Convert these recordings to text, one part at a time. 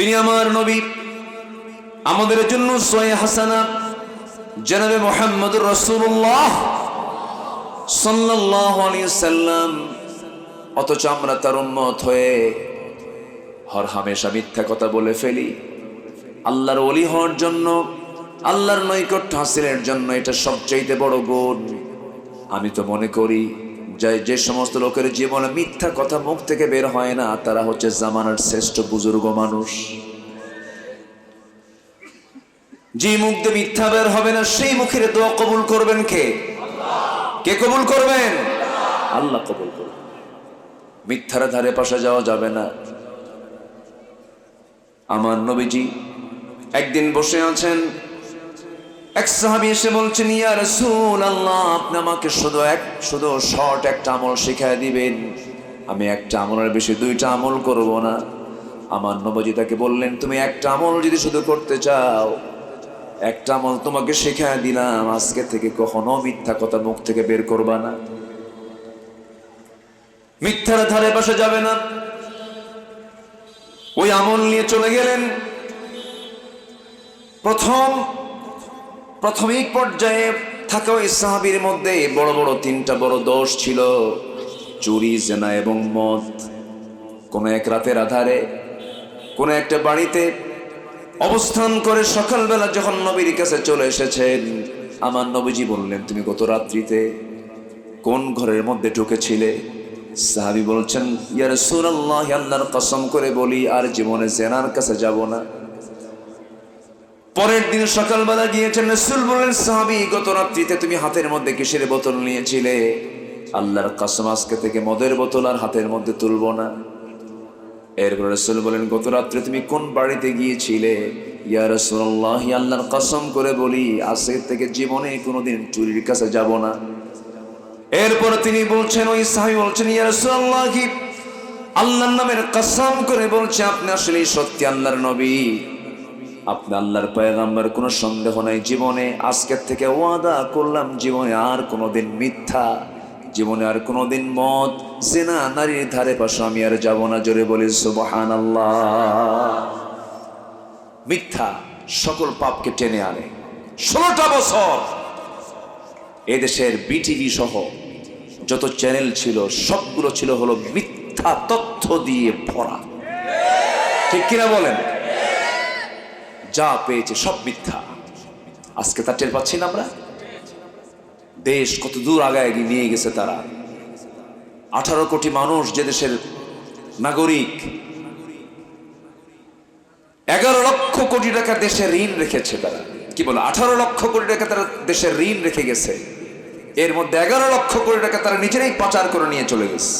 তিনি আমার নবী, আমাদের জন্য উসওয়ায়ে হাসানা জনাবে মুহাম্মদুর রাসূলুল্লাহ সাল্লাল্লাহু আলাইহি ওয়াসাল্লাম। অথচ আমরা তার উম্মত হয়ে হর হামেশা মিথ্যা কথা বলে ফেলি। আল্লাহর ওলি হওয়ার জন্য, আল্লাহর নৈকট্য হাসিলের জন্য এটা সবচেয়ে বড় গুণ। আমি তো মনে করি যে সমস্ত লোকের জীবনে মিথ্যা কথা মুখ থেকে বের হয় না, তারা হচ্ছে জামানার শ্রেষ্ঠ বুজুর্গ মানুষ। যে মুখ দিয়ে মিথ্যা বের হবে না, সেই মুখের দোয়া কবুল করবেন কে? কে কবুল করবেন? আল্লাহ কবুল করবেন। মিথ্যার ধারে পাশে যাওয়া যাবে না। আমার নবীজি একদিন বসে আছেন, এক সাহাবী এসে বলছেন, ইয়া রাসূলুল্লাহ, আপনি আমাকে শুধু শর্ট একটা আমল শিখায় দিবেন, আমি একটা আমলের বেশি দুইটা আমল করব না। আমার নবীজি তাকে বললেন, তুমি একটা আমল যদি শুধু করতে চাও, একটা আমল তোমাকে শিখায় দিলাম, আজকে থেকে কখনো মিথ্যা কথা মুখ থেকে বের করবা না, মিথ্যার ধারে পাশে যাবে না। ওই আমল নিয়ে চলে গেলেন। প্রাথমিক পর্যায়ে থাকা ওই সাহাবীর মধ্যে বড় বড় তিনটা বড় দোষ ছিল: চুরি, জেনা এবং মদ। কোন এক রাতের আধারে কোন একটা বাড়িতে অবস্থান করে সকালবেলা যখন নবীর কাছে চলে এসেছেন, আমার নবীজি বললেন, তুমি গত রাত্রিতে কোন ঘরের মধ্যে ঢুকেছিলে? সাহাবী বলছেন, ইয়া রাসূলুল্লাহ, আল্লাহর কসম করে বলি আর জীবনে জেনার কাছে যাব না। পরের দিন সকালবেলা গিয়েছেন, রাসূল বললেন, সাহাবী, গত রাত্রিতে তুমি হাতের মধ্যে কিসের বোতল নিয়েছিলে? আল্লাহর কসম, আজকে থেকে মদের বোতল আর হাতের মধ্যে তুলব না। এরপর রাসূল বলেন, গত রাত্রে তুমি কোন বাড়িতে গিয়েছিলে? ইয়া রাসূলুল্লাহ, আল্লাহর কসম করে বলি আজকে থেকে জীবনে কোনোদিন চুরির কাছে যাব না। এরপর তিনি বলছেন, ওই সাহাবী বলছেন, ইয়া রাসূলুল্লাহ, আল্লাহর নামের কসম করে বলছে, আপনি আসলেই সত্যি আল্লাহর নবী, আপনি আল্লাহর পয়গম্বর, কোনো সন্দেহ নাই। জীবনে আজকের থেকে ওয়াদা করলাম, জীবনে আর কোনোদিন মিথ্যা, জীবনে আর কোনোদিন মদ, জিনা, নারীর ধারে পাশে আমি আর যাব না। জোরে বলি সুবহানাল্লাহ। মিথ্যা সকল পাপকে টেনে আনে। 16টা বছর এদেশের বিটিভি সহ যত চ্যানেল ছিল সবগুলো ছিল হলো মিথ্যা তথ্য দিয়ে ভরা। ঠিক কিনা বলেন? যা পেয়েছে সব মিথ্যা। আজকে তা টের পাচ্ছি না আমরা। দেশ কত দূর আগায় নিয়ে গেছে তারা। 18 কোটি মানুষ যে দেশের নাগরিক, 11 লক্ষ কোটি টাকা দেশে ঋণ রেখেছে তারা। কি বলে, 18 লক্ষ কোটি টাকা তারা দেশের ঋণ রেখে গেছে। এর মধ্যে 11 লক্ষ কোটি টাকা তারা নিজেরাই পাচার করে নিয়ে চলে গেছে।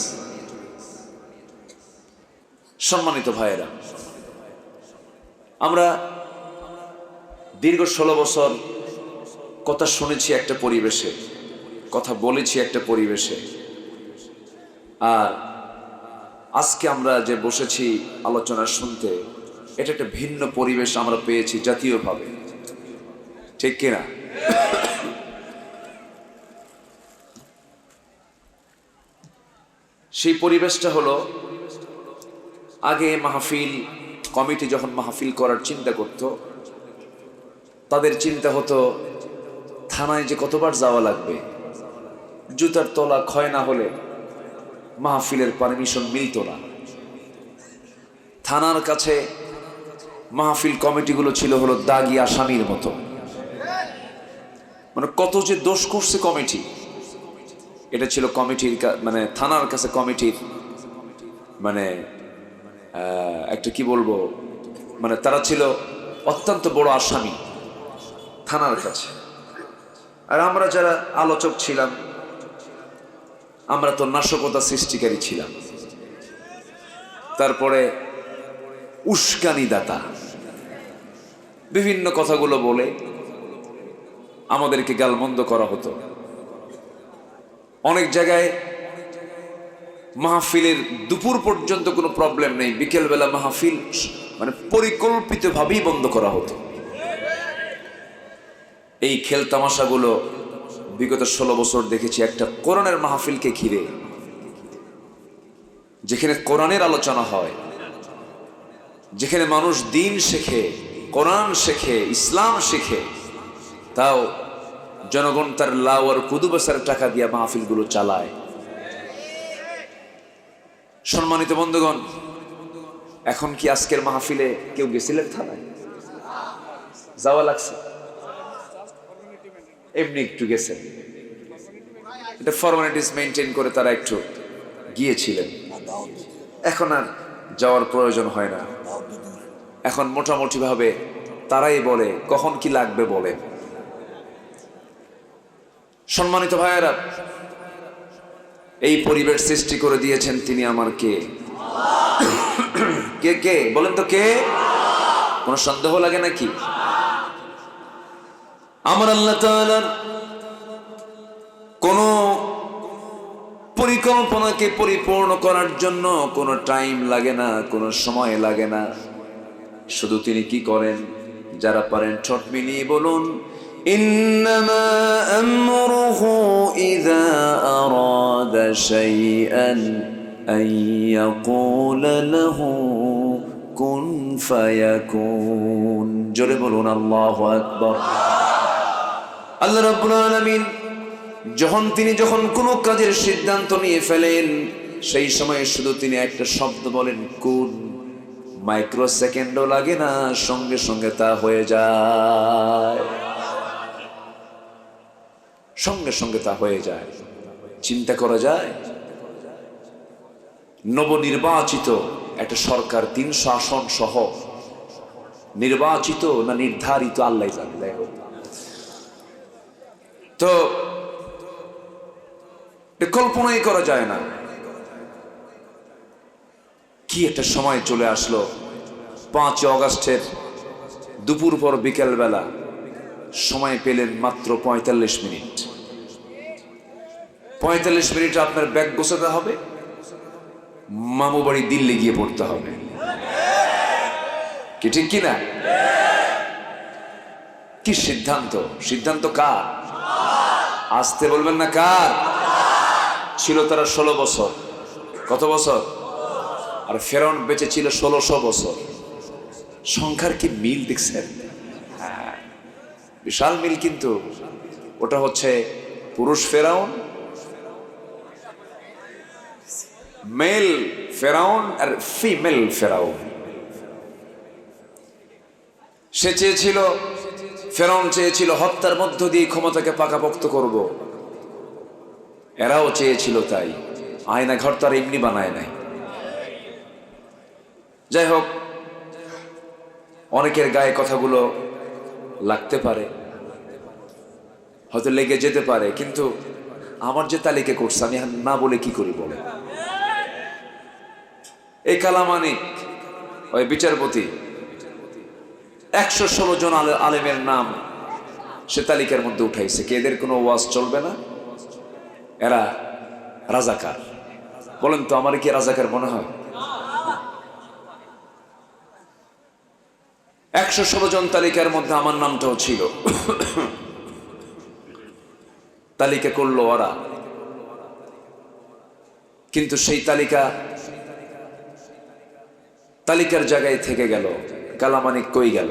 সম্মানিত ভাইয়েরা, আমরা দীর্ঘ 16 বছর কথা শুনেছি একটা পরিবেশে, কথা বলেছি একটা পরিবেশে, আর আজকে আমরা যে বসেছি আলোচনা শুনতে, এটা একটা ভিন্ন পরিবেশ আমরা পেয়েছি জাতীয়ভাবে। ঠিক কিনা? সেই পরিবেশটা হলো, আগে মাহফিল কমিটি যখন মাহফিল করার চিন্তা করত, তাদের চিন্তা হতো থানায় যে কতবার যাওয়া লাগবে, জুতার তলা ক্ষয় না হলে মাহফিলের পারমিশন মিলত না। থানার কাছে মাহফিল কমিটিগুলো ছিল হলো দাগী আসামির মতো, মানে কত যে দোষ করছে কমিটি, এটা ছিল কমিটির মানে থানার কাছে কমিটির মানে একটা কি বলবো, মানে তারা ছিল অত্যন্ত বড় আসামি থানার কাছে। আর আমরা যারা আলোচক ছিলাম, আমরা তো নাশকতা সৃষ্টিকারী ছিলাম। তারপরে উস্কানি দাতা, বিভিন্ন কথাগুলো বলে আমাদেরকে গালমন্দ করা হতো। অনেক জায়গায় মাহফিলের দুপুর পর্যন্ত কোনো প্রবলেম নেই, বিকেলবেলা মাহফিল মানে পরিকল্পিতভাবেই বন্ধ করা হতো। এই খেল তামাশাগুলো বিগত 16 বছর দেখেছি। একটা কোরআনের মাহফিলকে ঘিরে, যেখানে কোরআনের আলোচনা হয়, যেখানে মানুষ দিন শেখে, কোরআন শেখে, ইসলাম শেখে, তাও জনগণ তার লাউ আর কুদুবাসার টাকা দিয়া মাহফিলগুলো চালায়। সম্মানিত বন্ধুগণ, এখন কি আজকের মাহফিলে কেউ গেছিলেন থানায়? যাওয়া লাগছে? এমনি একটু গেছেন, এটা ফর্মালিটিস মেনটেন করে তারা একটু গিয়েছিলেন। এখন আর যাওয়ার প্রয়োজন হয় না। এখন মোটামুটি ভাবে তারাই বলে কখন কি লাগবে বলে। সম্মানিত ভাইয়েরা, এই পরিবেশ সৃষ্টি করে দিয়েছেন তিনি আমার কে? কে কে বলেন তো কে? কোন সন্দেহ লাগে নাকি? আমার আল্লাহ তাআলার কোন পরিকল্পনাকে পরিপূর্ণ করার জন্য কোনো টাইম লাগে না, কোনো সময় লাগে না। শুধু তিনি কি করেন? যারা পারেন ঠোঁট মিলিয়ে বলুন, ইন্নামা আমরুহু ইযা আরাদা শাইআন আন ইয়াকুলা লাহু কুন ফায়াকুন। জোরে বলুন আল্লাহু আকবার। আল্লাহ রাব্বুল আলামিন যখন কোনো কাজের সিদ্ধান্ত নিয়ে ফেলেন, সেই সময় শুধু তিনি একটা শব্দ বলেন, কুন। মাইক্রো সেকেন্ডও লাগে না, সঙ্গে সঙ্গে তা হয়ে যায়, সঙ্গে সঙ্গে তা হয়ে যায়। চিন্তা করা যায়, নবনির্বাচিত একটা সরকার 300 আসন সহ, নির্বাচিত না নির্ধারিত আল্লাহ জানে, তো কল্পনাই করা যায় না। কি একটা সময় চলে আসলো। 5 অগাস্টের দুপুর পর বিকেল বেলা সময় পেলেন মাত্র 45 মিনিট। 45 মিনিট আপনার ব্যাগ গোছাতে হবে, মামু বাড়ি দিল্লি গিয়ে পড়তে হবে। কি ঠিক কিনা? কি সিদ্ধান্ত! সিদ্ধান্ত কার? আসতে বলবেন না কার? ছিল তারা 16 বছর। কত বছর? আর ফেরাউন বেঁচে ছিল 1600 বছর। সংখ্যার কি মিল দেখছেন? বিশাল মিল। কিন্তু ওটা হচ্ছে পুরুষ ফেরাউন, মেল ফেরাউন আর ফিমেল ফেরাউন। সে চেয়েছিল, ফেরাউন চেয়েছিল হত্যার মধ্য দিয়ে ক্ষমতাকে পাকাপোক্ত করব। এরাও চেয়েছিল তাই। আয়না ঘর তার এমনি বানায় নাই। যাই হোক, অনেকের গায়ে কথাগুলো লাগতে পারে, হয়তো লেগে যেতে পারে, কিন্তু আমার যে তালিকা করছে আমি না বলে কি করি বলে? এই কালামানিক ওই বিচারপতি 116 জন আলেমের নাম সে তালিকার মধ্যে উঠাইছে। কে এদের কোনো ওয়াজ চলবে না? এরা রাজাকার। বলেন তো, আমার কি রাজাকার মনে হয়? 116 জন তালিকার মধ্যে আমার নামটাও ছিল। তালিকা করলো ওরা, কিন্তু সেই তালিকার জায়গায় থেকে গেল। কালামানিক কই গেল?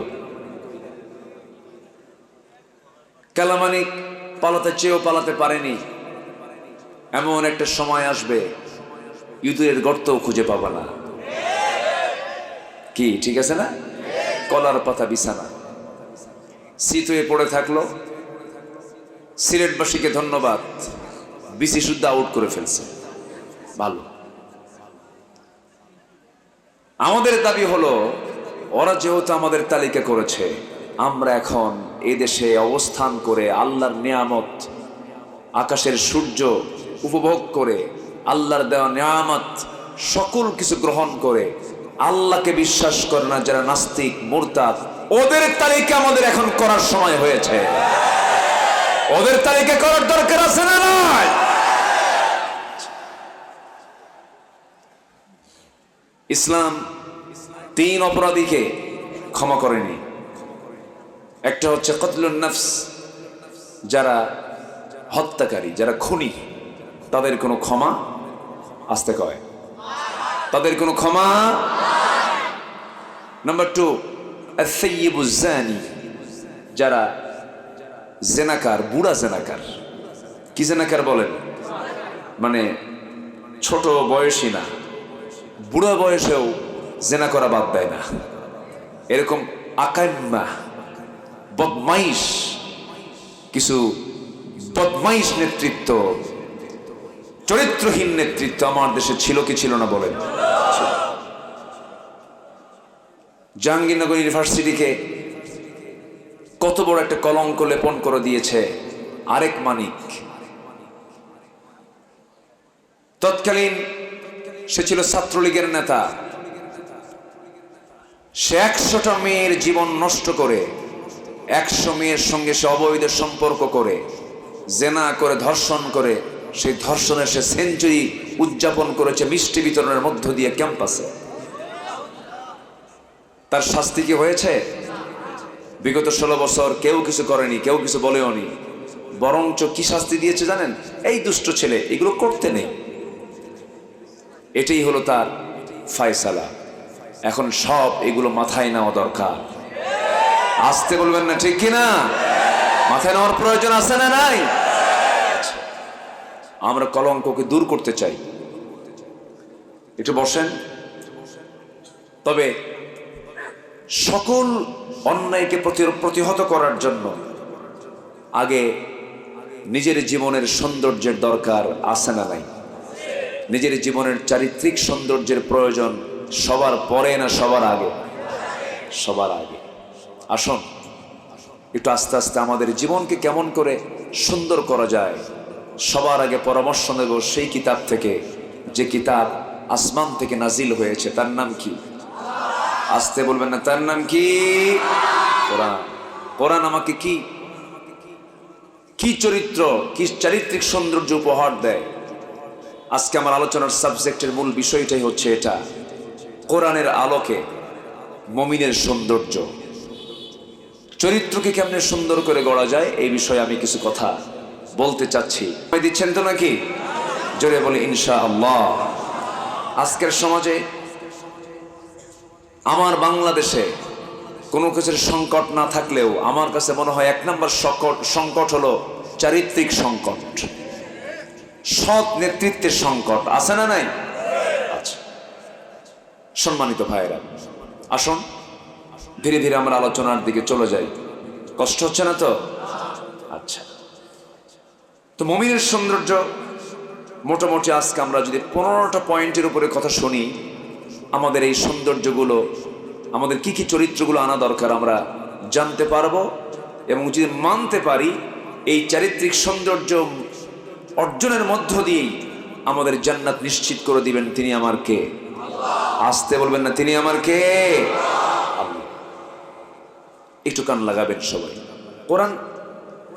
কালামানিক পালাতে চেয়েও পালাতে পারেনি। এমন একটা সময় আসবে ইঁদুরের গর্তও খুঁজে পাবা না। কি ঠিক আছে না? কলার পাতা বিছানা। শীত হয়ে পড়ে থাকলো। সিলেটবাসীকে ধন্যবাদ, বিসি শুদ্ধ আউট করে ফেলছে। ভালো। আমাদের দাবি হলো, ওরা যেহেতু আমাদের তালিকা করেছে, আমরা এখন এই দেশে অবস্থান করে আল্লাহর নিয়ামত, আকাশের সূর্য উপভোগ করে, আল্লাহর দেওয়া নিয়ামত সকল কিছু গ্রহণ করে, আল্লাহকে বিশ্বাস করে না যারা নাস্তিক মুরতাদ, ওদের তালিকা আমাদের এখন করার সময় হয়েছে। ওদের তালিকা করার দরকার আছে না নাই? ইসলাম 3 অপরাধীকে ক্ষমা করেনি। একটা হচ্ছে কতলুন নফস, যারা হত্যাকারী, যারা খুনি, তাদের কোনো ক্ষমা, আসতে কয়, তাদের কোনো ক্ষমা। নাম্বার 2, আস-সাইয়্যিবুজ জানি, যারা জেনাকার, বুড়া জেনাকার। কি জেনাকার বলেন? মানে ছোট বয়সী না, বুড়া বয়সেও জেনা করা বাদ দেয় না, এরকম আকাইম্মা, বদমাইশ, কিছু বদমাইশ নেতৃত্ব, চরিত্রহীন নেতৃত্ব আমার দেশে ছিল কি ছিল না বলেন? জাহাঙ্গীরনগর ইউনিভার্সিটিকে কত বড় একটা কলঙ্ক লেপন করে দিয়েছে আরেক মানিক। তৎকালীন সে ছিল ছাত্রলীগের নেতা। সে 100টা মেয়ের জীবন নষ্ট করে, 100 মেয়ের সঙ্গে সে অবৈধ সম্পর্ক করে, জেনা করে, ধর্ষণ করে, সেই ধর্ষণের সে সেঞ্চুরি উদযাপন করেছে মিষ্টি বিতরণের মধ্য দিয়ে ক্যাম্পাসে। তার শাস্তি কি হয়েছে? বিগত 16 বছর কেউ কিছু করেনি, কেউ কিছু বলেও নি, বরঞ্চ কি শাস্তি দিয়েছে জানেন? এই দুষ্ট ছেলে এগুলো করতে নেই, এটাই হলো তার ফায়সালা। এখন সব এগুলো মাথায় নেওয়া দরকার। আসতে বলবেন না, ঠিক কিনা? মাথায় নেওয়ার প্রয়োজন আছে না নাই? আমরা কলঙ্ককে দূর করতে চাই। একটু বসেন। তবে সকল অন্যায়কে প্রতিহত করার জন্য আগে নিজের জীবনের সৌন্দর্যের দরকার আছে না নাই? নিজের জীবনের চারিত্রিক সৌন্দর্যের প্রয়োজন সবার পরে না সবার আগে? সবার আগে। আসুন একটু আস্তে আস্তে আমাদের জীবনকে কেমন করে সুন্দর করা যায় সবার আগে পরামর্শ নেব সেই কিতাব থেকে, যে কিতাব আসমান থেকে নাজিল হয়েছে। তার নাম কি? আসতে বলবেন না, তার নাম কি? কোরআন। কোরআন আমাকে কি কি চরিত্র, কি চারিত্রিক সৌন্দর্য উপহার দেয়। আজকে আমার আলোচনার সাবজেক্টের মূল বিষয়টাই হচ্ছে এটা, কোরআনের আলোকে মুমিনের সৌন্দর্য, চরিত্রকে কেমনে সুন্দর করে গড়া যায় এই বিষয়ে আমি কিছু কথা বলতে চাচ্ছি। দিচ্ছেন তো নাকি? জোরে বলি ইনশাআল্লাহ। আজকের সমাজে, আমার বাংলাদেশে কোনো কিছুর সংকট না থাকলেও আমার কাছে মনে হয় 1 নম্বর সংকট হলো চারিত্রিক সংকট, সৎ নেতৃত্বের সংকট। আছে না নাই? আচ্ছা, সম্মানিত ভাইয়েরা, আসুন ধীরে ধীরে আমরা আলোচনার দিকে চলে যাই। কষ্ট হচ্ছে না তো? আচ্ছা, তো মুমিনের সৌন্দর্য মোটামুটি আজকে আমরা যদি 15টা পয়েন্টের উপরে কথা শুনি, আমাদের এই সৌন্দর্যগুলো, আমাদের কি কি চরিত্রগুলো আনা দরকার আমরা জানতে পারবো, এবং যদি মানতে পারি এই চারিত্রিক সৌন্দর্য অর্জনের মধ্য দিয়েই আমাদের জান্নাত নিশ্চিত করে দিবেন। তিনি আমার কে? আসতে বলবেন না, তিনি আমার কে? আল্লাহ। একটু কান লাগাবেন সবাই।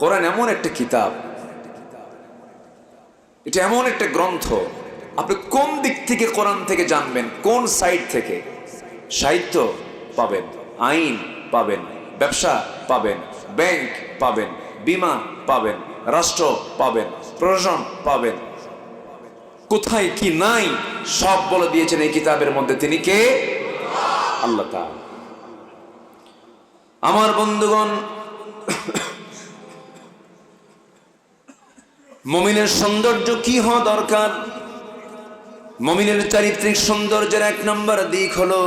কোরআন এমন একটা কিতাব, এটা এমন একটা গ্রন্থ, আপনি কোন দিক থেকে কোরআন থেকে জানবেন, কোন সাইড থেকে? সাহিত্য পাবেন, আইন পাবেন, ব্যবসা পাবেন, ব্যাংক পাবেন, বীমা পাবেন, রাষ্ট্র পাবেন, প্রশাসন পাবেন, কোথায় কি নাই সব বলে দিয়েছেন এই কিতাবের মধ্যে। তিনি কে? আল্লাহ তাআলা। আমার বন্ধুগণ, মুমিনের সৌন্দর্য কি হওয়া দরকার? মুমিনের চারিত্রিক সৌন্দর্যের 1 নম্বর দিক হলো,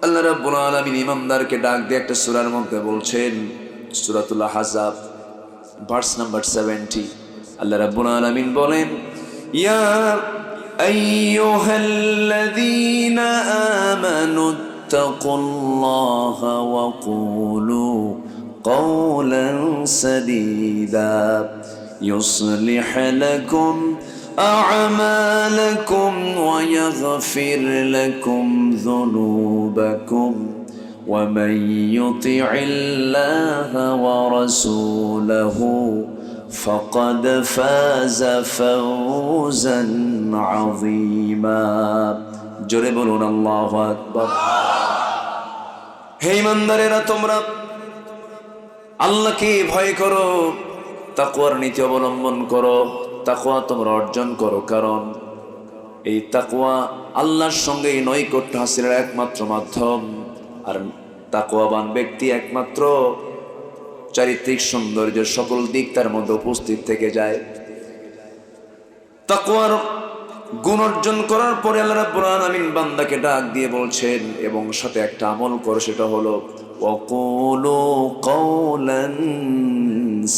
আল্লাহ রাব্বুল আলামিন ইমানদারকে ডাক দিয়ে একটা সূরার মধ্যে বলছেন, সূরাতুল আহজাব ভার্স নাম্বার 70। আল্লাহ রাব্বুল আলামিন বলেন, ইয়া আইয়ুহাল্লাযীনা আমানুত্তাকুল্লাহা ওয়া কুলু قولا سديدا يصلح لكم أعمالكم ويغفر لكم ذنوبكم ومن يطع الله ورسوله فقد فاز فوزا عظيما জোরে বলুন আল্লাহু আকবার। হে ইমানদারেরা, তোমরা আল্লাহকে ভয় করো, তাকওয়ার নীতি অবলম্বন করো, তাকওয়া তোমরা অর্জন করো। কারণ এই তাকওয়া আল্লাহর সঙ্গে এই নৈকট্য হাসিলের একমাত্র মাধ্যম। আর তাকওয়াবান ব্যক্তি একমাত্র চারিত্রিক সৌন্দর্যের সকল দিক তার মধ্যে উপস্থিত থেকে যায়। তাকওয়ার গুণ অর্জন করার পরে আল্লাহ রাব্বুল আলামিন বান্দাকে ডাক দিয়ে বলছেন, এবং সাথে একটা আমল করে, সেটা হলো ওয়াকুলু কাওলান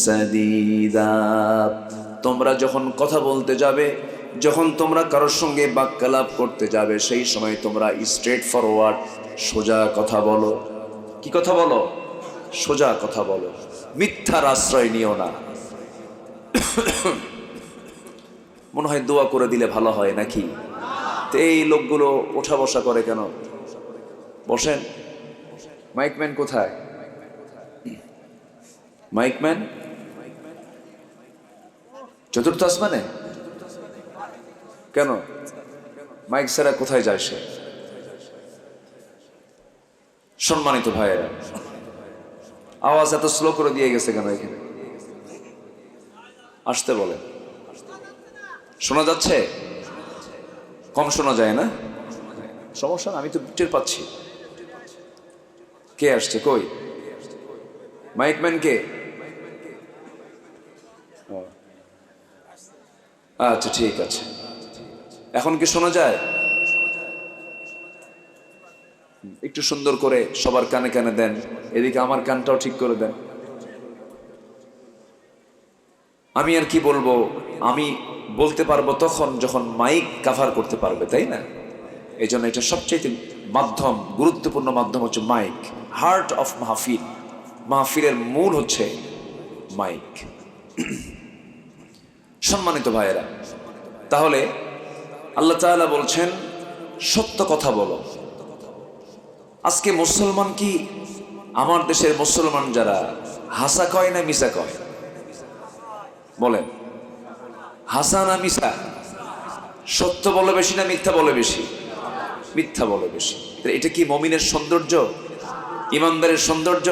সাদীদা। তোমরা যখন কথা বলতে যাবে, যখন তোমরা কারোর সঙ্গে বাক্যালাপ করতে যাবে, সেই সময় তোমরা স্ট্রেট ফরওয়ার্ড, সোজা কথা বলো। কি কথা বলো? সোজা কথা বলো, মিথ্যার আশ্রয় নিও না। মনে হয় দোয়া করে দিলে ভালো হয় নাকি? তো এই লোকগুলো ওঠা বসা করে কেন? বসেন। মাইকম্যান কোথায়? মাইকম্যান চতুর্থ আসমানে কেন? মাইক ছাড়া কোথায় যায় সে? সম্মানিত ভাইয়েরা, আওয়াজ এত স্লো করে দিয়ে গেছে কেন? এখানে আসতে বলে। শোনা যাচ্ছে? কম শোনা যায় না? সমস্যা না, আমি তো টের পাচ্ছি। কে আসছে? কই মাইকম্যান? কে? আচ্ছা ঠিক আছে। এখন কি শোনা যায়? একটু সুন্দর করে সবার কানে কানে দেন, এদিকে আমার কানটাও ঠিক করে দেন। আমি আর কি বলবো, আমি বলতে পারবো তখন যখন মাইক কাভার করতে পারবে, তাই না? এই জন্য এটা সবচেয়ে মাধ্যম, গুরুত্বপূর্ণ মাধ্যম হচ্ছে মাইক। হার্ট অফ মাহফিল, মাহফিলের মূল হচ্ছে মাইক। সম্মানিত ভাইয়েরা, তাহলে আল্লাহ তাআলা বলছেন সত্য কথা বলো। আজকে মুসলমান কি, আমার দেশের মুসলমান যারা, হাসা কয় না মিশা কয়? বলেন, হাসা না মিশা? সত্য বলে বেশি না মিথ্যা বলে বেশি? মিথ্যা বলে বেশি। এটা কি মুমিনের সৌন্দর্য, ইমানদারের সৌন্দর্য,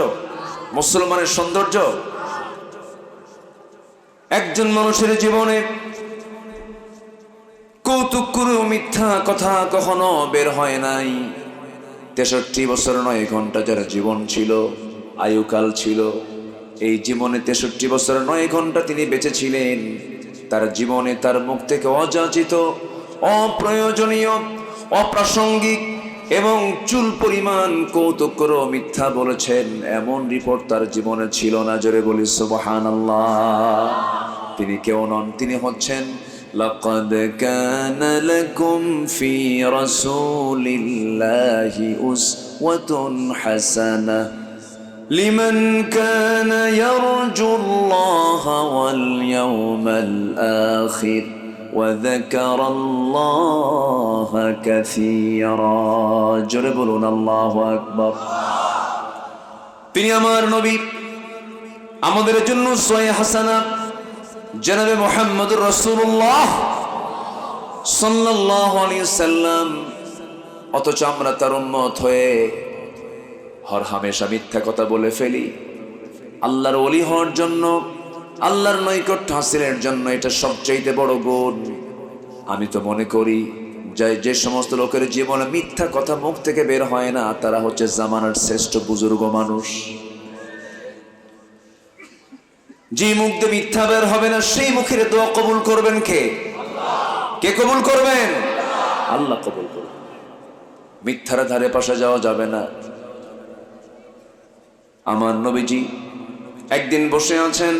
মুসলমানের সৌন্দর্য? একজন মানুষের জীবনে কৌতুক করে মিথ্যা কথা কখনো বের হয় নাই। 63 বছর 9 ঘন্টা যার জীবন ছিল, আয়ুকাল ছিল, এই জীবনে 63 বছর 9 ঘন্টা তিনি বেঁচে ছিলেন। তার জীবনে তার মুখ থেকে অযাচিত, অপ্রয়োজনীয়, অপ্রাসঙ্গিক এবং চুল পরিমাণ কৌতুক করে মিথ্যা বলেছেন এমন রিপোর্ট তার জীবনে ছিল না। জোরে বলি সুবহানাল্লাহ। তিনি কেউ নন, তিনি হচ্ছেন লাকাদ কানা লাকুম ফি রাসূলিল্লাহি উসওয়াতুন হাসানাহ লিমান কানা ইয়ারজুল্লাহা ওয়াল ইয়াওমাল আখির ওয়া যাকারাল্লাহা কাসীরা। জোরে বলুন আল্লাহু আকবার। তিনি আমার নবী, আমাদের জন্য সওয়া হাসানা জনাবে মুহাম্মদুর রাসূলুল্লাহ সাল্লাল্লাহু আলাইহি সাল্লাম। অথচ আমরা তার উম্মত হয়ে হর হামেশা মিথ্যা কথা বলে ফেলি। আল্লাহর ওলি হওয়ার জন্য, আল্লাহর নৈকট্য হাসিলের জন্য এটা সবচেয়ে বড় গুণ। আমি তো মনে করি যে সমস্ত লোকের জীবনে মিথ্যা কথা মুখ থেকে বের হয় না, তারা হচ্ছে জামানার শ্রেষ্ঠ বুজুর্গ মানুষ। যে মুখ দিয়ে মিথ্যা বের হবে না, সেই মুখের দোয়া কবুল করবেন কে? কে কবুল করবেন? আল্লাহ কবুল করবেন। মিথ্যার ধারে পাশে যাওয়া যাবে না। আমার নবীজি একদিন বসে আছেন,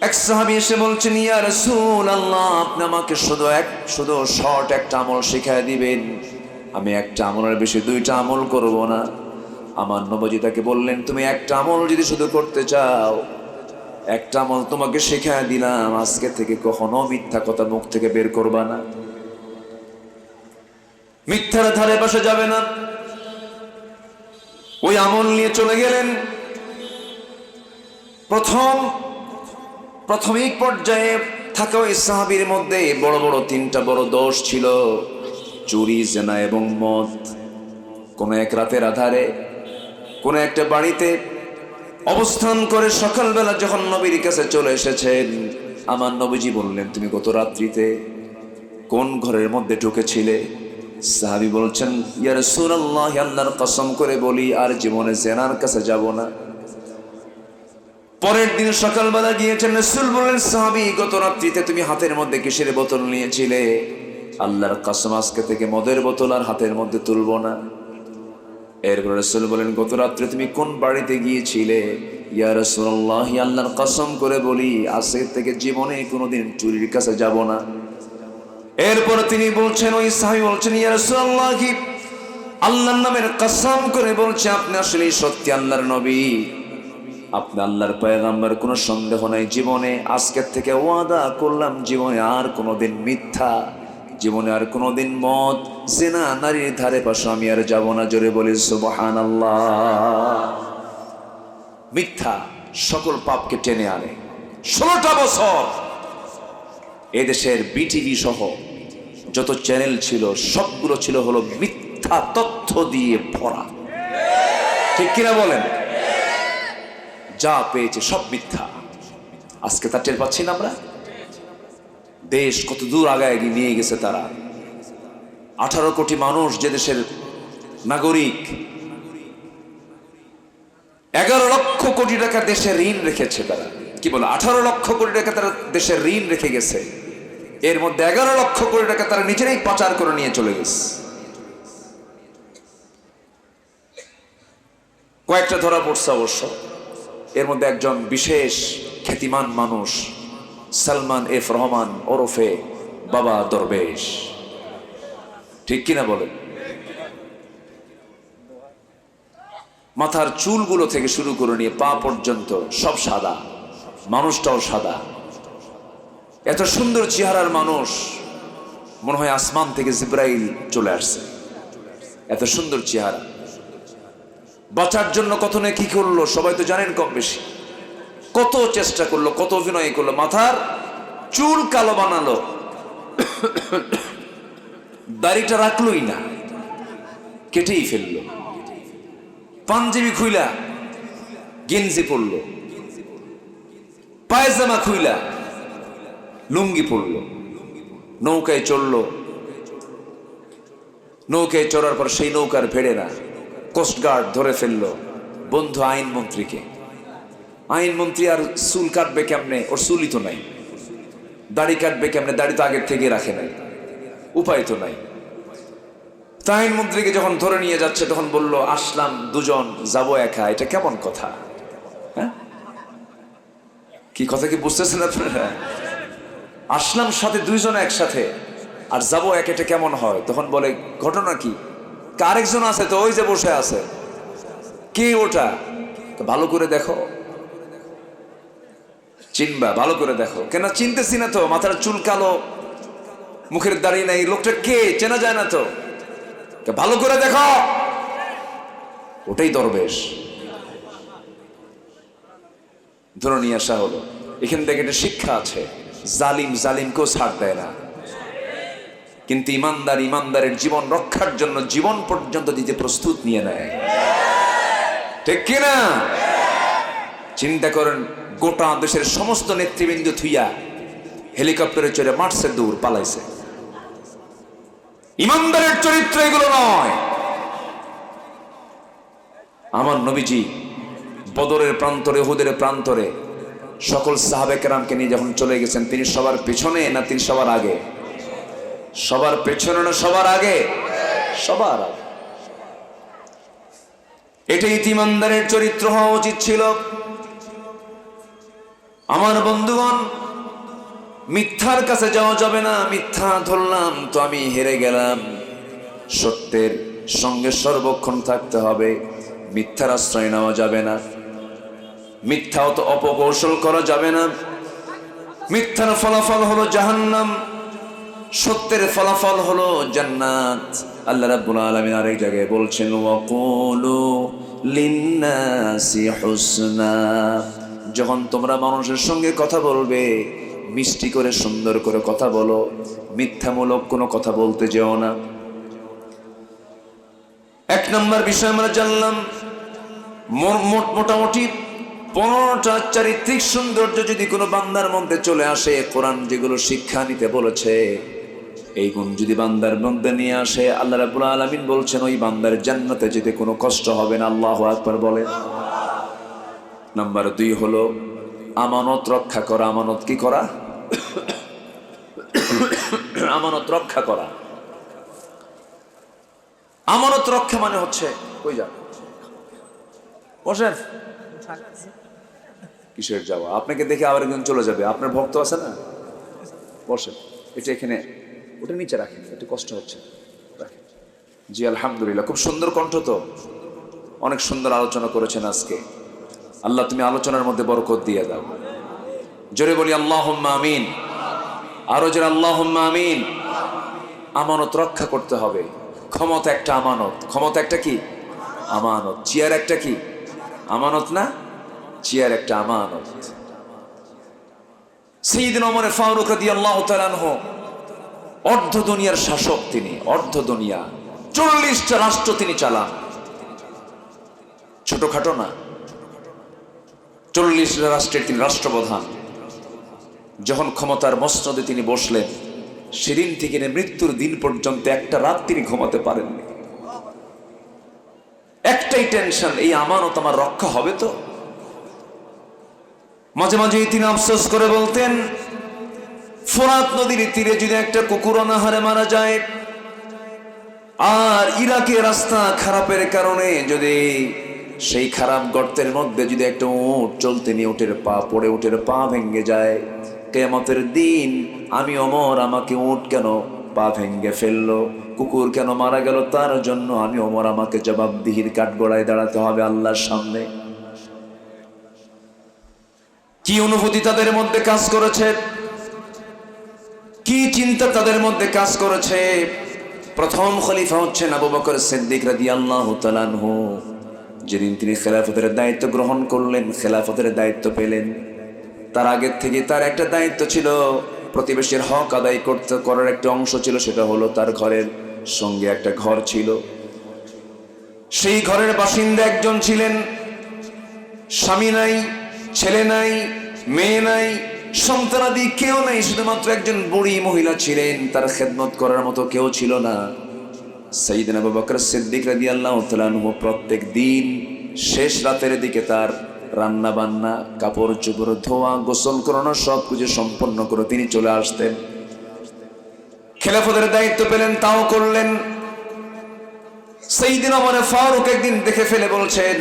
এক সাহাবী এসে বলছেন, ইয়া রাসূলুল্লাহ, আপনি আমাকে শুধু শর্ট একটা আমল শিখায় দিবেন, আমি একটা আমলের বেশি 2টা আমল করব না। আমার নবীজি তাকে বললেন, তুমি একটা আমল যদি শুধু করতে চাও, একটা আমল তোমাকে শেখায় দিলাম, আজকে থেকে কখনো মিথ্যা কথা মুখ থেকে বের করবা না, মিথ্যার ধারে পাশে যাবে না। ওই আমল নিয়ে চলে গেলেন। প্রাথমিক পর্যায়ে থাকা ওই সাহাবীর মধ্যে বড় বড় 3টা বড় দোষ ছিল: চুরি, জেনা এবং মদ। কোনো এক রাতের আধারে কোনো একটা বাড়িতে অবস্থান করে সকালবেলা যখন নবীর কাছে চলে এসেছেন, আমার নবীজি বললেন, তুমি গত রাত্রিতে কোন ঘরের মধ্যে ঢুকেছিলে? সাহাবী বলছেন, ইয়া রাসূলুল্লাহ, আল্লাহর কসম করে বলি আর জীবনে জেনার কাছে যাব না। পরের দিন সকালবেলা গিয়েছেন, রাসূল বললেন, সাহাবী, গত রাত্রিতে তুমি হাতের মধ্যে কিসের বোতল নিয়েছিলে? আল্লাহর কসম, আজকে থেকে মদের বোতল আর হাতের মধ্যে তুলব না। এরপর রাসূল বলেন, গত রাত্রে তুমি কোন বাড়িতে গিয়েছিলে? ইয়া রাসূলুল্লাহ, আল্লাহর কসম করে বলি আজকে থেকে জীবনে কোনোদিন চুরির কাছে যাব না। এরপর তিনি বলছেন, ওই সাহাবী বলছেন, ইয়া রাসূলুল্লাহ, আল্লাহর নামের কসম করে বলছে আপনি আসলেই সত্যি আল্লাহর নবী, আপনি আল্লাহর পয়গম্বর, কোনো সন্দেহ নাই। জীবনে আজকের থেকে ওয়াদা করলাম জীবনে আর কোনোদিন মিথ্যা, জীবনে আর কোনোদিন মদ, জিনা, নারীর ধারে পাশে আমি আর যাব না। জোরে বলি সুবহানাল্লাহ। মিথ্যা সকল পাপকে টেনে আনে। 16টা বছর এদেশের বিটিভি সহ যত চ্যানেল ছিল সবগুলো ছিল হলো মিথ্যা তথ্য দিয়ে ভরা, ঠিক কিনা বলেন? যা পেয়েছে সব মিথ্যা। আজকে তা টের পাচ্ছি না আমরা। দেশ কত দূর আগায় নিয়ে গেছে তারা। 18 কোটি মানুষ যে দেশের নাগরিক, 11 লক্ষ কোটি টাকা দেশে ঋণ রেখেছে তারা। কি বলে, 18 লক্ষ কোটি টাকা তারা দেশের ঋণ রেখে গেছে। এর মধ্যে 11 লক্ষ কোটি টাকা তারা নিজেরাই পাচার করে নিয়ে চলে গেছে। কয়েকটা ধরা পড়ছে অবশ্য। এর মধ্যে একজন বিশেষ খ্যাতিমান মানুষ, সালমান এফ রহমান ওরফে বাবা দরবেশ, ঠিক কিনা বলেন? মাথার চুলগুলো থেকে শুরু করে নিয়ে পা পর্যন্ত সব সাদা, মানুষটাও সাদা। এত সুন্দর চেহারার মানুষ, মনে হয় আসমান থেকে জিব্রাইল চলে আসছে, এত সুন্দর চেহারা। বাঁচার জন্য কত না কি করলো সবাই তো জানেন কম বেশি। কত চেষ্টা করলো, কত অভিনয় করলো, মাথার চুল কালো বানালো, দাড়িটা রাখলোই না, কেটেই ফেললো। পাঞ্জাবি খুইলা গেঞ্জি পরলো, পায়জামা খুইলা লুঙ্গি পরলো, নৌকায় চড়লো। নৌকায় চড়ার পর সেই নৌকার ভেড়ে না, কোস্টগার্ড ধরে ফেললো বন্ধু আইনমন্ত্রীকে। আইনমন্ত্রী আর চুল কাটবে কেমনে? ওর চুলই তো নাই। দাড়ি কাটবে কেমনে? দাড়ি তো আগের থেকে রাখে নাই, উপায় তো নাই। তা আইনমন্ত্রীকে যখন ধরে নিয়ে যাচ্ছে তখন বলল, আসলাম দুজন, যাব একা। এটা কেমন কথা? হ্যাঁ, কি কথা কি বুঝতেছেন আপনারা? আসলাম সাথে দুইজন একসাথে, আর যাবো এক, এটা কেমন হয়? তখন বলে, ঘটনা কি? আরেকজন আছে তো, ওই যে বসে আছে। কে ওটা? ভালো করে দেখো, চিনবা, ভালো করে দেখো। কেন চিনতেছি না তো, মাথার চুল কালো, মুখের দাড়ি নাই, লোকটা কে? চেনা যায় না তো। ভালো করে দেখো, ওটাই দরবেশ। ধরে নিয়ে আসা হলো। এখান থেকে একটা শিক্ষা আছে, জালিম জালিমকেও ছাড় দেয় না, কিন্তু ইমানদার ইমানদারের জীবন রক্ষার জন্য জীবন পর্যন্ত দিতে প্রস্তুত নিয়ে নেয়, ঠিক কিনা? চিন্তা করেন, গোটা দেশের সমস্ত নেতৃবৃন্দ থুইয়া হেলিকপ্টারে চড়ে মারছে, দূর পালাইছে। ইমানদারের চরিত্র এগুলো নয়। আমার নবীজি বদরের প্রান্তরে, উহুদের প্রান্তরে সকল সাহাবে কেরামকে নিয়ে যখন চলে গেছেন, তিনি সবার পেছনে না তিনি সবার আগে? সবার পেছনে না সবার আগে? সবার আগে। এটাই ইমানদারের চরিত্র হওয়া উচিত ছিল। আমার বন্ধুগণ, মিথ্যার কাছে যাওয়া যাবে না। মিথ্যা ধরলাম তো আমি হেরে গেলাম। সত্যের সঙ্গে সর্বক্ষণ থাকতে হবে। মিথ্যার আশ্রয় নেওয়া যাবে না, মিথ্যা তো অপকৌশল করা যাবে না। মিথ্যার ফলাফল হলো জাহান্নাম, সত্যের ফলাফল হলো জান্নাত। আল্লাহ রাব্বুল আলামিন আরেক জায়গায় বলছেন, ওয়াকুলু লিন্নাসি হুসনা। যখন তোমরা মানুষের সঙ্গে কথা বলবে, মিষ্টি করে সুন্দর করে কথা বলো, মিথ্যামূলক কোনো কথা বলতে যেও না। এক নম্বর বিষয় আমরা জানলাম, মোটামুটি 15টা চারিত্রিক সৌন্দর্য যদি কোনো বান্দার মধ্যে চলে আসে, কোরআন যেগুলো শিক্ষা নিতে বলেছে এই গুণ যদি বান্দার মধ্যে নিয়ে আসে, আল্লাহ রাব্বুল আলামিন বলছেন ওই বান্দার জান্নাতে যেতে কোনো কষ্ট হবে না। আল্লাহু আকবার বলেন। নাম্বার 2 হলো আমানত রক্ষা করা। আমানত কি করা? আমানত রক্ষা করা। আমানত রক্ষা মানে হচ্ছে, কই যান বসেন, কিসের যাওয়া? আপনাকে দেখে আবার একজন চলে যাবে, আপনার ভক্ত আছে না, বসেন। এটা এখানে, ওটা নিচে রাখেন, একটু কষ্ট হচ্ছে। জি আলহামদুলিল্লাহ, খুব সুন্দর কণ্ঠ তো, অনেক সুন্দর আলোচনা করেছেন আজকে। আল্লাহ তুমি আলোচনার মধ্যে বরকত দিয়ে দাও। জোরে বলি আল্লাহুম্মা আমিন, আরো জোরে আল্লাহুম্মা আমিন। আমানত রক্ষা করতে হবে। ক্ষমতা একটা আমানত। ক্ষমতা একটা কি? আমানত। চেয়ার একটা কি? আমানত না? চেয়ার একটা আমানত। সাইয়্যিদনা ওমর ফারুক রাদিয়াল্লাহু তাআলা আনহু অর্ধ দুনিয়ার শাসক তিনি। অর্ধ দুনিয়া, 40টা রাষ্ট্র তিনি চালান। ছোটখাটো না, 40টা রাষ্ট্রের তিনি রাষ্ট্রপ্রধান। যখন ক্ষমতার মসনদে তিনি বসলেন, সেদিন থেকে মৃত্যুর দিন পর্যন্ত একটা রাত তিনি ঘুমাতে পারেননি। একটাই টেনশন, এই আমানত আমার রক্ষা হবে তো? মাঝে মাঝে তিনি আফসোস করে বলতেন, ফোরাত নদীর তীরে যদি একটা কুকুর অনাহারে মারা যায়, আর ইরাকের রাস্তা খারাপের কারণে যদি সেই খারাপ গর্তের মধ্যে যদি একটা উট চলতে নিয়ে উটের পা পড়ে, উটের পা ভেঙে যায়, কিয়ামতের দিন আমি ওমর, আমাকে উট কেন পা ভেঙে ফেললো, কুকুর কেন মারা গেল, তার জন্য আমি ওমর, আমাকে জবাবদিহির কাঠগড়ায় দাঁড়াতে হবে আল্লাহর সামনে। কি অনুভূতি তাদের মধ্যে কাজ করেছে, কি চিন্তা তাদের মধ্যে কাজ করেছে। প্রথম খলিফা হচ্ছেন আবু বকর সিদ্দিক রাদিয়াল্লাহু তাআলা আনহু। যেদিন তিনি খেলাফতের দায়িত্ব গ্রহণ করলেন, খেলাফতের দায়িত্ব পেলেন, তার আগের থেকে তার একটা দায়িত্ব ছিল, প্রতিবেশীর হক আদায় করার একটা অংশ ছিল, সেটা হলো তার ঘরের সঙ্গে একটা ঘর ছিল। সেই ঘরের বাসিন্দা একজন ছিলেন, স্বামী নাই, ছেলে নাই, মেয়ে নাই, সন্তানাদি কেউ নাই, শুধুমাত্র একজন বুড়ি মহিলা ছিলেন, তার খেদমত করার মতো কেউ ছিল না। সাইয়্যিদনা আবু বকর সিদ্দিক রাদিয়াল্লাহু তাআলা আনহু প্রত্যেক দিন শেষ রাতের দিকে তার রান্না বান্না, কাপড় চোপড় ধোয়া, গোসল করানো সবকিছু সম্পন্ন করে তিনি চলে আসতেন। খেলাফতের দায়িত্ব পেলেন, তাও করলেন। সাইয়্যিদনা ওমর ফারুক একদিন দেখে ফেলে বলছেন,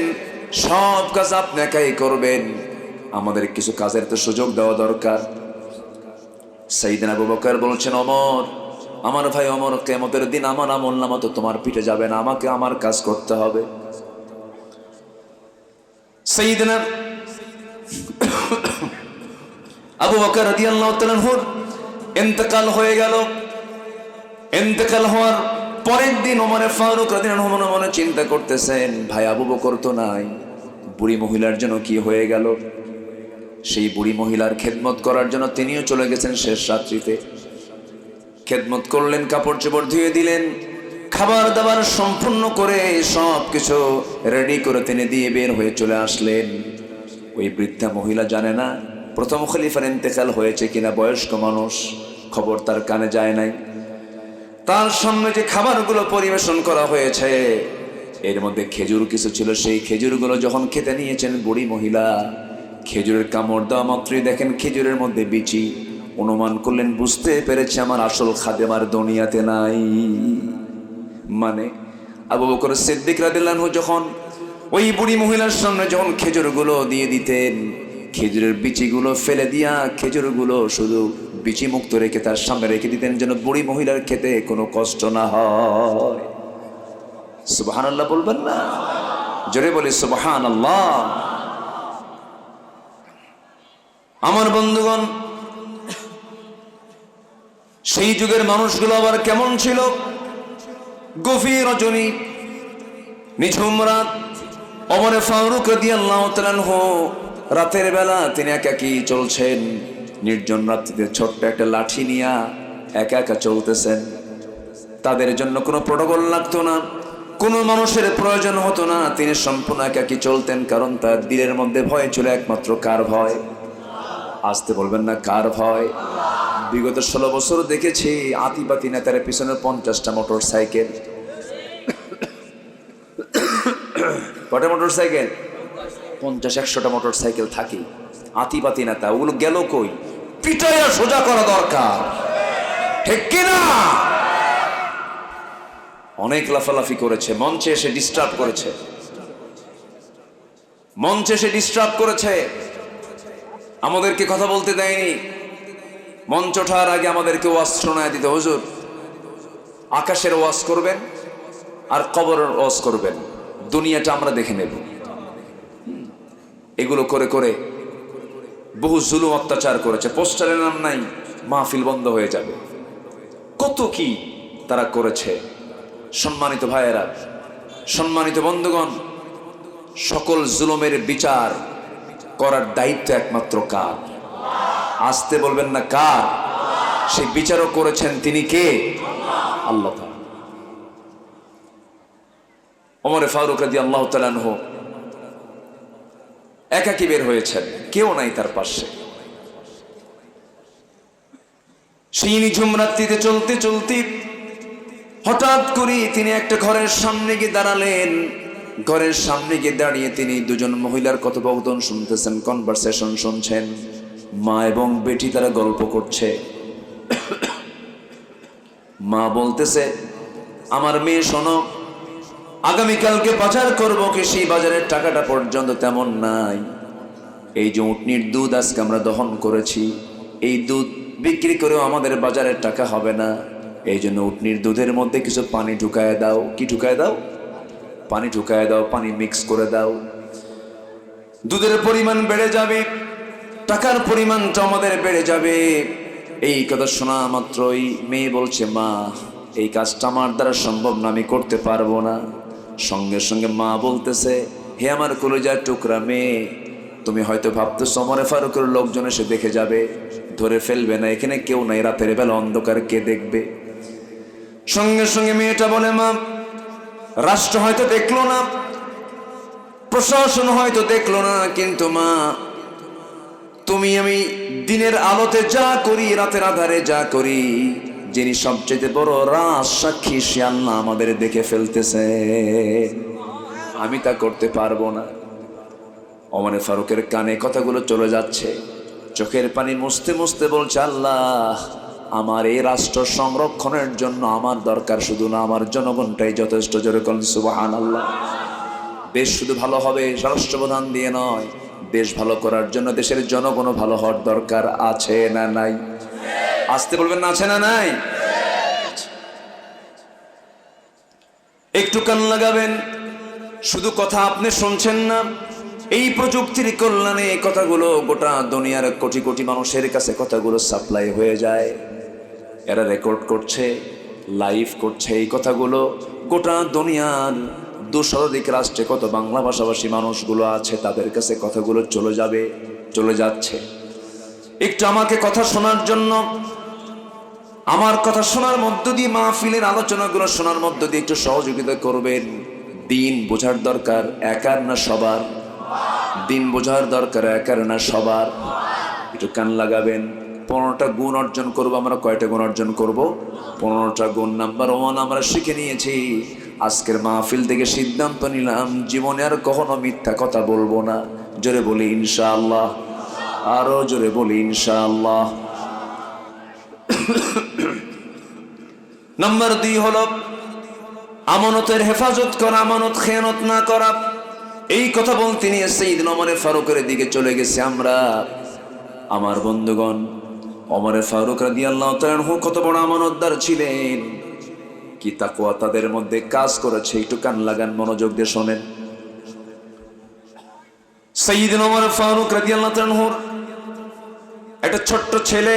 সব কাজ আপনি একাই করবেন, আমাদের কিছু কাজের তো সুযোগ দেওয়া দরকার। সাইয়্যিদনা আবু বকর বলছেন, ওমর, আমার ভাই ওমর, কিয়ামতের দিন আমার আমলনামা তো তোমার পিঠে যাবে না, আমাকে আমার কাজ করতে হবে। সাইয়্যিদনা আবু বকর রাদিয়াল্লাহু তাআলা আনহুর ইন্তেকাল হয়ে গেল। ইন্তেকাল হওয়ার পরের দিন ওমর ফারুক রাদিয়াল্লাহু আনহু মনে মনে চিন্তা করতেছেন, ভাই আবু বকর তো নাই, বুড়ি মহিলার জন্য কি হয়ে গেল। সেই বুড়ি মহিলার খেদমত করার জন্য তিনিও চলে গেছেন শেষ রাত্রিতে। খেদমত করলেন, কাপড় চোপড় ধুয়ে দিলেন, খাবার দাবার সম্পূর্ণ করে সব কিছু রেডি করে তিনি দিয়ে বের হয়ে চলে আসলেন। ওই বৃদ্ধা মহিলা জানে না প্রথম খলিফার ইন্তেকাল হয়েছে কিনা, বয়স্ক মানুষ, খবর তার কানে যায় নাই। তার সামনে যে খাবারগুলো পরিবেশন করা হয়েছে, এর মধ্যে খেজুর কিছু ছিল, সেই খেজুরগুলো যখন খেতে নিয়েছেন বুড়ি মহিলা, খেজুরের কামড় দেওয়া মাত্রই দেখেন খেজুরের মধ্যে বিচি। অনুমান করলেন, বুঝতে পেরেছে আমার আসল খাদেমার দুনিয়াতে নাই। মানে আবু বকর সিদ্দিক রাদিয়াল্লাহু আনহু যখন ওই বুড়ি মহিলার সামনে যখন খেজুরগুলো দিয়ে দিতেন, খেজুরের বিচিগুলো ফেলে দিয়া খেজুরগুলো শুধু বিচি মুক্ত রেখে তার সামনে রেখে দিতেন, যেন বুড়ি মহিলার খেতে কোনো কষ্ট না হয়। সুবহানাল্লাহ বলবেন না? জোরে বলি সুবহানাল্লাহ। আমার বন্ধুগণ, সেই যুগের মানুষগুলো আবার কেমন ছিল? গভীর রজনী, নিঝুম রাত, ওমর ফারুক রাদিয়াল্লাহু তাআলা আনহু রাতের বেলা তিনি একাকী চলছেন, নির্জন রাত্রিতে ছোট্ট একটা লাঠি নিয়ে একা একা চলতেছেন। তাদের জন্য কোনো প্রোটোকল লাগতো না, কোনো মানুষের প্রয়োজন হতো না, তিনি সম্পূর্ণ একাকী চলতেন। কারণ তার দিলের মধ্যে ভয় ছিল একমাত্র কার ভয়? আসতে বলবেন না, কার ভয়? বিগত 16 বছর দেখেছি আতিপাতি নেতার পিছনে 50টা মোটর সাইকেল। কটা মোটর সাইকেল? 50-100টা মোটর সাইকেল থাকে। আতিপাতি নেতা, ওগুলো গেল কই? পিটাইয়া সোজা করা দরকার, ঠিক কিনা? অনেক লাফালাফি করেছে, মঞ্চে এসে ডিস্টার্ব করেছে, মঞ্চে এসে ডিস্টার্ব করেছে, আমাদেরকে কথা বলতে দেয়নি। মঞ্চ ওঠার আগে আমাদেরকে ওয়াজ শোনায় দিতে, হুজুর আকাশের ওয়াজ করবেন আর কবরের ওয়াজ করবেন, দুনিয়াটা আমরা দেখে নেব। এগুলো করে করে বহু জুলুম অত্যাচার করেছে। পোস্টারের নাম নাই, মাহফিল বন্ধ হয়ে যাবে, কত কি তারা করেছে। সম্মানিত ভাইয়েরা, সম্মানিত বন্ধুগণ, সকল জুলুমের বিচার করার দায়িত্ব একমাত্র কার? আসতে বলবেন না কার? সেই বিচারও করেছেন তিনি কে? আল্লাহ তাআলা। ওমর ফারুক রাদিয়াল্লাহু তাআলা আনহু একাকী বের হয়েছেন, কেউ নাই তার পাশে। সেই নিঝুম রাত্রিতে চলতে চলতে হঠাৎ করে তিনি একটা ঘরের সামনে গিয়ে দাঁড়ালেন। ঘরের সামনে গিয়ে দাঁড়িয়ে তিনি দুজন মহিলার কথোপকথন শুনতেছেন, কনভারসেশন শুনছেন। মা এবং বেটি তারা গল্প করছে। মা বলতেছে, আমার মেয়ে শোনো, আগামীকালকে বাজার করবো, কি সেই বাজারের টাকাটা পর্যন্ত তেমন নাই। এই যে উটনির দুধ আজকে আমরা দহন করেছি, এই দুধ বিক্রি করেও আমাদের বাজারের টাকা হবে না। এই জন্য উটনির দুধের মধ্যে কিছু পানি ঢুকায় দাও। কি ঢুকায় দাও? পানি ঢুকায় দাও, পানি মিক্স করে দাও। দুধের পরিমাণ বেড়ে যাবে, টাকার পরিমাণটা আমাদের বেড়ে যাবে। এই কথা শোনা মাত্রই মেয়ে বলছে, মা এই কাজটা আমার দ্বারা সম্ভব না, আমি করতে পারবো না। সঙ্গে সঙ্গে মা বলতেছে, হে আমার কলিজার টুকরা মেয়ে, তুমি হয়তো ভাবতেছো ওমর ফারুকের লোকজন এসে দেখে যাবে, ধরে ফেলবে না, এখানে কেউ নাই, রাতের বেলা অন্ধকার কে দেখবে? সঙ্গে সঙ্গে মেয়েটা বলে, মা রাষ্ট্র হয়তো দেখলো না, প্রশাসন হয়তো দেখলো না, কিন্তু মা তুমি আমি দিনের আলোতে যা করি, রাতের আধারে যা করি, যিনি সবচেয়ে বড় রাজ সাক্ষী সে আল্লাহ আমাদের দেখে ফেলতেছে, আমি তা করতে পারবো না। ওমর ফারুকের কানে কথাগুলো চলে যাচ্ছে, চোখের পানি মুছতে মুছতে বলছে, আল্লাহ আমার এই রাষ্ট্র সংরক্ষণের জন্য আমার দরকার শুধু না, আমার জনগণটাই যথেষ্ট। জোরে বলেন সুবহানাল্লাহ। দেশ শুধু ভালো হবে রাষ্ট্রপ্রধান দিয়ে নয়, দেশ ভালো করার জন্য দেশের জনগণও ভালো হওয়ার দরকার আছে না নাই? আসতে বলবেন না, আছে না নাই? একটু কান লাগাবেন, শুধু কথা আপনি শুনছেন না, এই প্রযুক্তির কল্যাণে কথাগুলো গোটা দুনিয়ার কোটি কোটি মানুষের কাছে কথাগুলো সাপ্লাই হয়ে যায়। এরা রেকর্ড করছে, লাইভ করছে, এই কথাগুলো গোটা দুনিয়ার 200 রাষ্ট্রে কত বাংলা ভাষাভাষী মানুষগুলো আছে তাদের কাছে কথাগুলো চলে যাবে, চলে যাচ্ছে। একটু আমাকে কথা শোনার জন্য, আমার কথা শোনার মধ্য দিয়ে, মাহফিলের আলোচনাগুলো শোনার মধ্য দিয়ে একটু সহযোগিতা করবেন। দিন বোঝার দরকার একার না সবার, দিন বোঝার দরকার একার না সবার। একটু কান লাগাবেন। 15টা গুণ অর্জন করবো আমরা। কয়টা গুণ অর্জন করব? 15টা গুণ। নাম্বার 1 আমরা শিখে নিয়েছি। আজকের মাহফিল থেকে সিদ্ধান্ত নিলাম জীবনে আর কখনো মিথ্যা কথা বলবো না। জোরে বলি ইনশাআল্লাহ, আরো জোরে বলি ইনশাআল্লাহ। নাম্বার 2 হলো আমানতের হেফাজত করা, আমানত খেয়ানত না করা। এই কথা বলতে নিয়ে সাইয়েদনা ওমর ফারুকের দিকে চলে গেছে আমরা। আমার বন্ধুগণ, ওমর ফারুক রাদিয়াল্লাহু তাআলা আনহু কত বড় আমানতদার ছিলেন, কি তাকওয়া তাদের মধ্যে কাজ করেছে। একটু কান লাগান, মনোযোগ দিয়ে শোনেন। সাইয়েদনা ওমর ফারুক রাদিয়াল্লাহু তাআলা আনহু একটা ছোট্ট ছেলে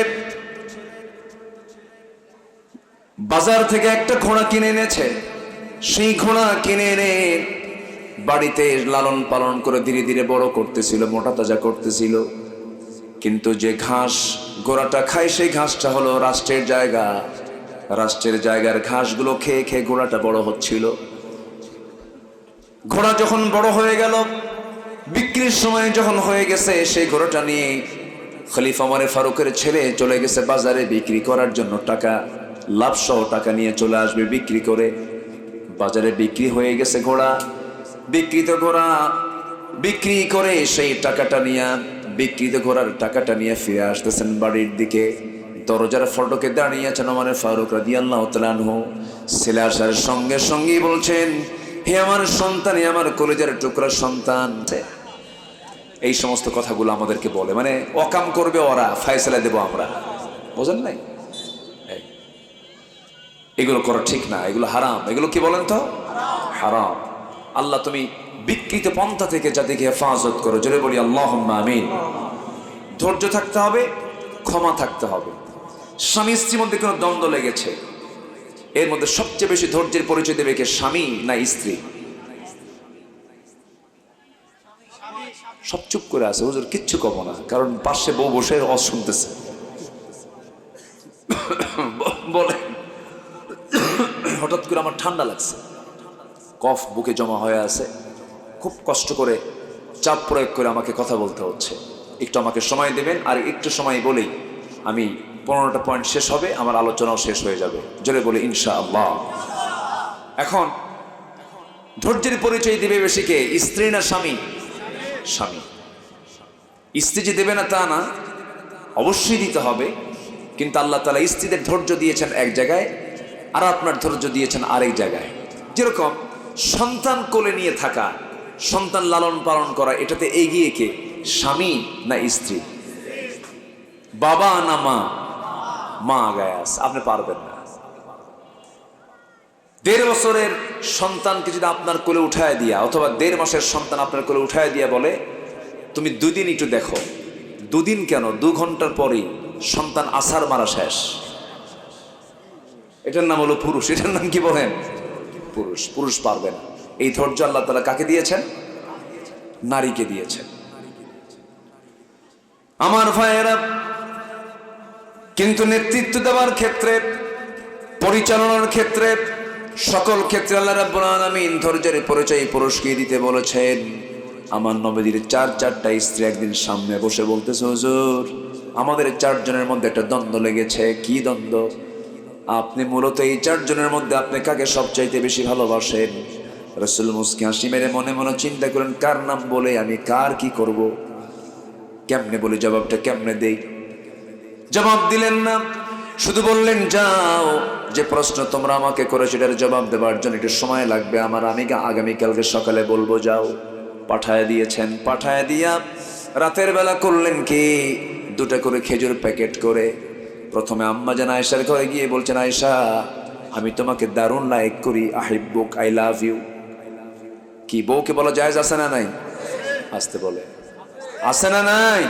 বাজার থেকে একটা ঘোড়া কিনে এনেছে। সেই ঘোড়া কিনে এনে বাড়িতে লালন পালন করে ধীরে ধীরে বড় করতেছিল, মোটা তাজা করতেছিল। কিন্তু যে ঘাস ঘোড়াটা খায় সেই ঘাসটা হলো রাষ্ট্রের জায়গা। রাষ্ট্রের জায়গার ঘাসগুলো খেয়ে খেয়ে ঘোড়াটা বড় হচ্ছিল। ঘোড়া যখন বড় হয়ে গেল, বিক্রির সময় যখন হয়ে গেছে, সেই ঘোড়াটা নিয়ে খলিফা ওমর ফারুকের ছেলে চলে গেছে বাজারে বিক্রি করার জন্য, টাকা লাভসহ টাকা নিয়ে চলে আসবে বিক্রি করে। বাজারে বিক্রি হয়ে গেছে ঘোড়া, বিকৃত ঘোড়া বিক্রি করে সেই টাকাটা নিয়ে, বিকৃত ঘোড়ার টাকাটা নিয়ে ফিরে আসতেছেন বাড়ির দিকে। দরজার ফটকে দাঁড়িয়ে আছেন ওমর ফারুক রাদিয়াল্লাহু তাআলা আনহু। ছেলে আসার সঙ্গে সঙ্গেই বলছেন, হে আমার সন্তান, হে আমার কলেজের টুকরা সন্তান। এই সমস্ত কথাগুলো আমাদেরকে বলে, মানে অকাম করবে ওরা, ফায়সালা দেব আমরা, বোঝেন নাই? এগুলো করা ঠিক না, এগুলো হারাম। এগুলো কি বলেন তো? হারাম। আল্লাহ তুমি বিকৃত পন্থা থেকে জাতিকে হেফাজত করো, জোরে বলি আল্লাহুম্মা আমিন। ধৈর্য থাকতে হবে, ক্ষমা থাকতে হবে। স্বামী স্ত্রীর মধ্যে কোনো দ্বন্দ্ব লেগেছে, এর মধ্যে সবচেয়ে বেশি ধৈর্যের পরিচয় দেবে কে, স্বামী না স্ত্রী? সব চুপ করে আছে, হুজুর কিচ্ছু কব না, কারণ পাশে বউ বসে অজ শুনতেছে। বলে হঠাৎ করে আমার ঠান্ডা লাগছে, কফ বুকে জমা হয়ে আছে, খুব কষ্ট করে চাপ প্রয়োগ করে আমাকে কথা বলতে হচ্ছে। একটু আমাকে সময় দেবেন, আর একটু সময় বলেই আমি 15টা পয়েন্ট শেষ হবে, আমার আলোচনাও শেষ হয়ে যাবে, জোরে বলে ইনশাআল্লাহ। এখন ধৈর্যের পরিচয় দিবে বেশি কে, স্ত্রী না স্বামী? স্বামী। স্ত্রী যে দেবে না তা না, অবশ্যই দিতে হবে, কিন্তু আল্লাহ তাআলা স্ত্রীদের ধৈর্য দিয়েছেন এক জায়গায়, আর আপনার ধৈর্য দিয়েছেন আরেক জায়গায়। যেরকম সন্তান কোলে নিয়ে থাকা, সন্তান লালন পালন করা, এটাতে এগিয়ে কে, স্বামী না স্ত্রী? বাবা না মা? মা আগায় আছে, আপনি পারবেন না। 1.5 বছরের সন্তানকে যদি আপনার কোলে উঠায় দিয়া, অথবা 1.5 মাসের সন্তান আপনার কোলে উঠায় দিয়া বলে, তুমি 2 দিন একটু দেখো, 2 দিন কেন, 2 ঘন্টার পরেই সন্তান আছাড় মারা শেষ। এটার নাম হলো পুরুষ। এটার নাম কি বলেন? পুরুষ। পুরুষ পারবে না। এই ধৈর্য আল্লাহ তাআলা কাকে দিয়েছেন? নারীকে দিয়েছেন। আমার ভাইয়েরা, কিন্তু নেতৃত্ব দেওয়ার ক্ষেত্রে, পরিচালনার ক্ষেত্রে, সকল ক্ষেত্রে আল্লাহ রাব্বুল আলামিন ধৈর্যের পরিচয় পুরুষকে দিতে বলেছেন। আমার নবীর 4টা স্ত্রী একদিন সামনে বসে বলতেছে, হুজুর আমাদের 4 জনের মধ্যে একটা দ্বন্দ্ব লেগেছে। কি দ্বন্দ্ব? আপনি মূলত এই 4 জনের মধ্যে আপনি কাকে সবচাইতে বেশি ভালোবাসেন? রাসূল মুস্কি হাসি মেরে মনে মনে চিন্তা করেন, কার নাম বলে আমি কার কি করব, কেমনে বলে জবাবটা কেমনে দেই? জবাব দিলেন না, শুধু বললেন, যাও, যে প্রশ্ন তোমরা আমাকে করে সেটার জবাব দেওয়ার জন্য একটু সময় লাগবে আমার, আমি আগামীকালকে সকালে বলবো, যাও। পাঠায় দিয়েছেন। পাঠায় দিয়া রাতের বেলা করলেন কি, 2টা করে খেজুর প্যাকেট করে প্রথমে আম্মা জান আয়েশার ঘরে গিয়ে বলছেন, আয়েশা আমি তোমাকে দারুণ লাইক করি, আহিব্বুক, আই লাভ ইউ। কি বউকে বলা জায়েজ আছে না নাই? আসতে বলে, আছে না নাই?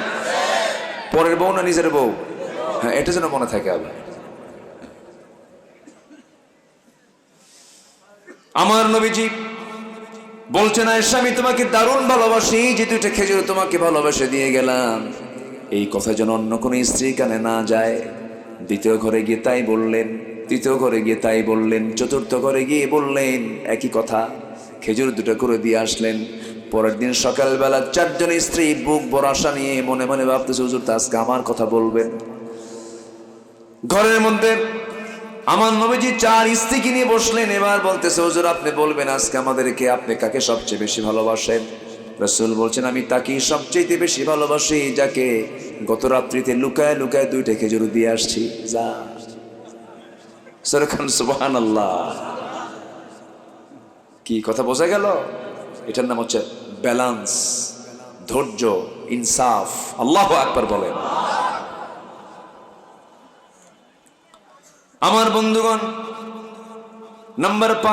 পরের বউ না নিজের বউ? হ্যাঁ, এটা যেন মনে থাকে। আবার আমার নবীজি বলছেন, আয়েশা আমি তোমাকে দারুণ ভালোবাসি, যে 2টা খেজুর তোমাকে ভালোবেসে দিয়ে গেলাম, এই কথা যেন অন্য কোনো স্ত্রী কানে না যায়। 2য় ঘরে গিয়ে তাই বললেন, 3য় ঘরে গিয়ে তাই বললেন, 4র্থ ঘরে গিয়ে বললেন একই কথা। খেজুর 2টা করে দিয়ে আসলেন। পরের দিন সকালবেলা 4 জন স্ত্রী বুক ভরা আশা নিয়ে মনে মনে ভাবতেছে, হুজুর তো আজকে আমার কথা বলবেন। ঘরের মধ্যে আমার নবীজি 4 স্ত্রীকে নিয়ে বসলেন। এবার বলতেছে, হুজুর আপনি বলবেন আজকে আমাদেরকে আপনি কাকে সবচেয়ে বেশি ভালোবাসেন? রাসূল বলছেন, আমি তাকেই সবচেয়ে বেশি ভালোবাসি যাকে গত রাত্রিতে লুকায় লুকায় 2টা খেজুর দিয়ে আসছি। যা সরখান সুবহানাল্লাহ। কি কথা বোঝা গেল? এটার নাম হচ্ছে ব্যালেন্স, ধৈর্য, ইনসাফ। আল্লাহু আকবার বলেন। আমার বন্ধুগণ, নাম্বার 5